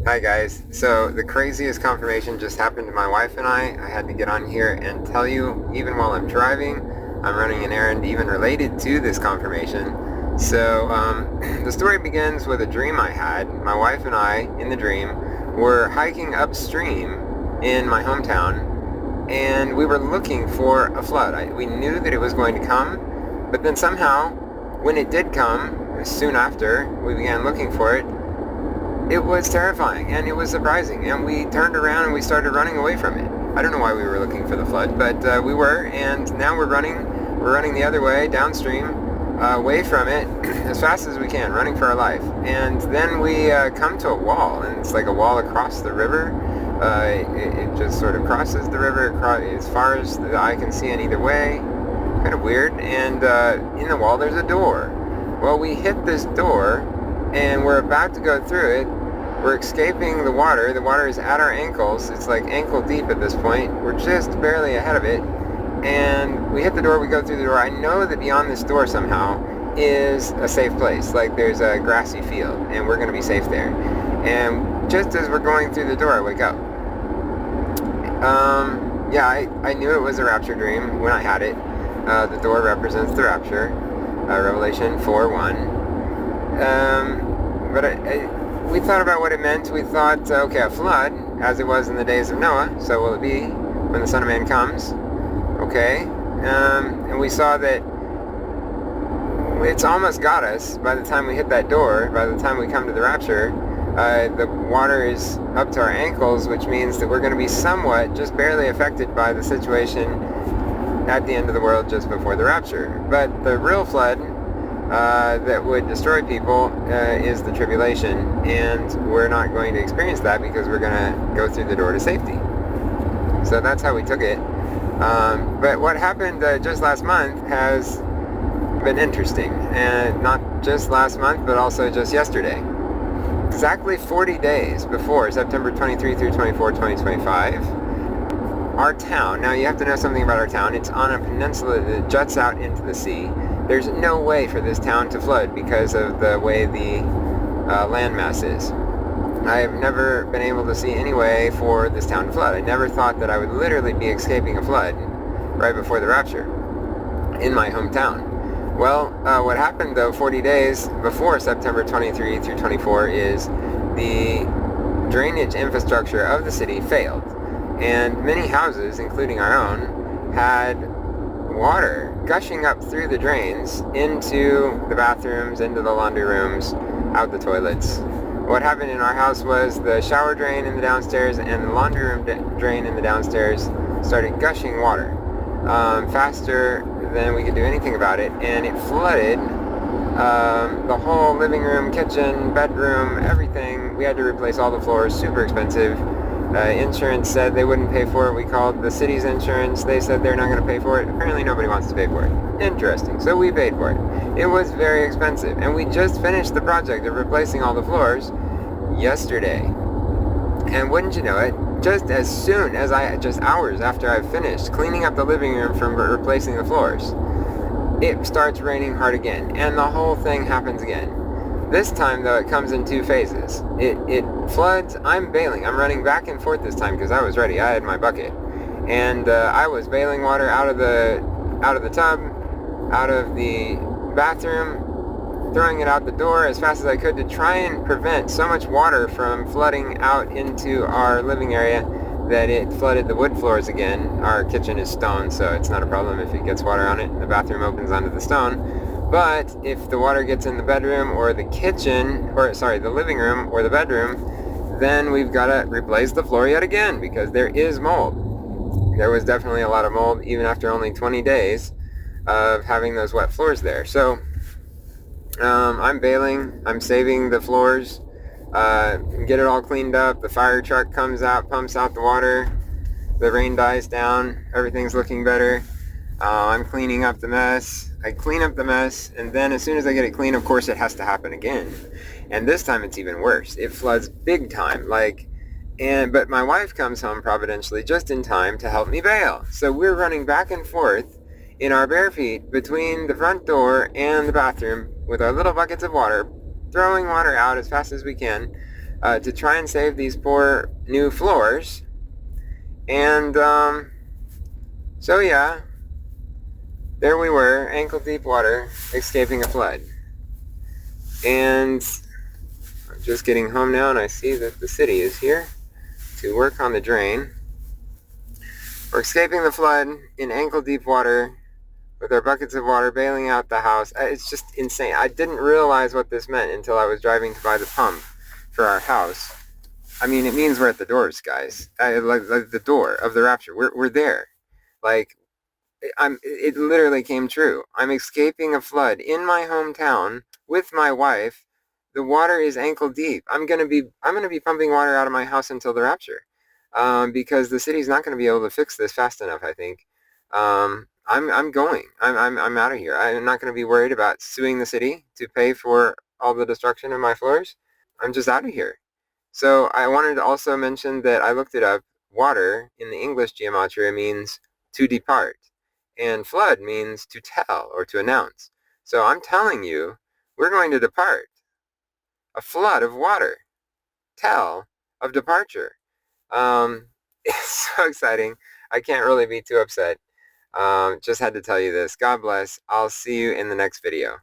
Hi guys. So the craziest confirmation just happened to my wife and I. I had to get on here and tell you, even while I'm driving, I'm running an errand even related to this confirmation. So the story begins with a dream I had. My wife and I, in the dream, were hiking upstream in my hometown, and we were looking for a flood. We knew that it was going to come, but then somehow, when it did come, soon after we began looking for it, it was terrifying and it was surprising, and we turned around and we started running away from it. I don't know why we were looking for the flood, but we were, and now we're running the other way, downstream, away from it, as fast as we can, running for our life. And then we come to a wall, and it's like a wall across the river. It just sort of crosses the river as far as the eye can see in either way. Kind of weird. And in the wall there's a door. Well, we hit this door, and we're about to go through it. We're escaping the water. The water is at our ankles. It's like ankle deep at this point. We're just barely ahead of it. And we hit the door, we go through the door. I know that beyond this door somehow is a safe place. Like there's a grassy field, and we're going to be safe there. And just as we're going through the door, I wake up. I knew it was a rapture dream when I had it. The door represents the rapture. Revelation 4:1. We thought about what it meant. We thought, okay, a flood, as it was in the days of Noah, so will it be when the Son of Man comes. Okay. And we saw that it's almost got us by the time we hit that door. By the time we come to the rapture, the water is up to our ankles, which means that we're going to be somewhat, just barely affected by the situation at the end of the world just before the rapture. But the real flood that would destroy people is the tribulation, and we're not going to experience that because we're going to go through the door to safety. So that's how we took it. But what happened just last month has been interesting, and not just last month, but also just yesterday. Exactly 40 days before September 23 through 24, 2025, our town, now you have to know something about our town, it's on a peninsula that juts out into the sea. There's no way for this town to flood because of the way the landmass is. I have never been able to see any way for this town to flood. I never thought that I would literally be escaping a flood right before the rapture in my hometown. Well, what happened though 40 days before September 23 through 24 is the drainage infrastructure of the city failed. And many houses, including our own, had water gushing up through the drains into the bathrooms, into the laundry rooms, out the toilets. What happened in our house was the shower drain in the downstairs and the laundry room drain in the downstairs started gushing water faster than we could do anything about it, and it flooded the whole living room, kitchen, bedroom, everything. We had to replace all the floors, super expensive. Insurance said they wouldn't pay for it. We called the city's insurance. They said they're not going to pay for it. Apparently nobody wants to pay for it. Interesting. So we paid for it. It was very expensive. And we just finished the project of replacing all the floors yesterday. And wouldn't you know it, just as soon as just hours after I finished cleaning up the living room from replacing the floors, it starts raining hard again. And the whole thing happens again. This time, though, it comes in two phases. It floods. I'm bailing. I'm running back and forth this time because I was ready. I had my bucket, and I was bailing water out of the tub, out of the bathroom, throwing it out the door as fast as I could to try and prevent so much water from flooding out into our living area that it flooded the wood floors again. Our kitchen is stone, so it's not a problem if it gets water on it. The bathroom opens onto the stone. But if the water gets in the bedroom or the the living room or the bedroom, then we've got to replace the floor yet again because there is mold. There was definitely a lot of mold even after only 20 days of having those wet floors there. So I'm bailing, I'm saving the floors, get it all cleaned up. The fire truck comes out, pumps out the water, the rain dies down, everything's looking better. I'm cleaning up the mess. I clean up the mess, and then as soon as I get it clean, of course, it has to happen again. And this time it's even worse. It floods big time, but my wife comes home providentially just in time to help me bail. So we're running back and forth in our bare feet between the front door and the bathroom with our little buckets of water, throwing water out as fast as we can, to try and save these poor new floors. And so yeah, there we were, ankle deep water, escaping a flood. And I'm just getting home now, and I see that the city is here to work on the drain. We're escaping the flood in ankle deep water with our buckets of water, bailing out the house. It's just insane. I didn't realize what this meant until I was driving to buy the pump for our house. I mean, it means we're at the doors, guys. Like the door of the Rapture. We're there. Like, it literally came true. I'm escaping a flood in my hometown with my wife. The water is ankle deep. I'm gonna be pumping water out of my house until the Rapture, because the city's not gonna be able to fix this fast enough. I think. I'm going. I'm out of here. I'm not gonna be worried about suing the city to pay for all the destruction of my floors. I'm just out of here. So I wanted to also mention that I looked it up. Water in the English gematria means to depart, and flood means to tell or to announce. So I'm telling you, we're going to depart. A flood of water. Tell of departure. It's so exciting. I can't really be too upset. Just had to tell you this. God bless. I'll see you in the next video.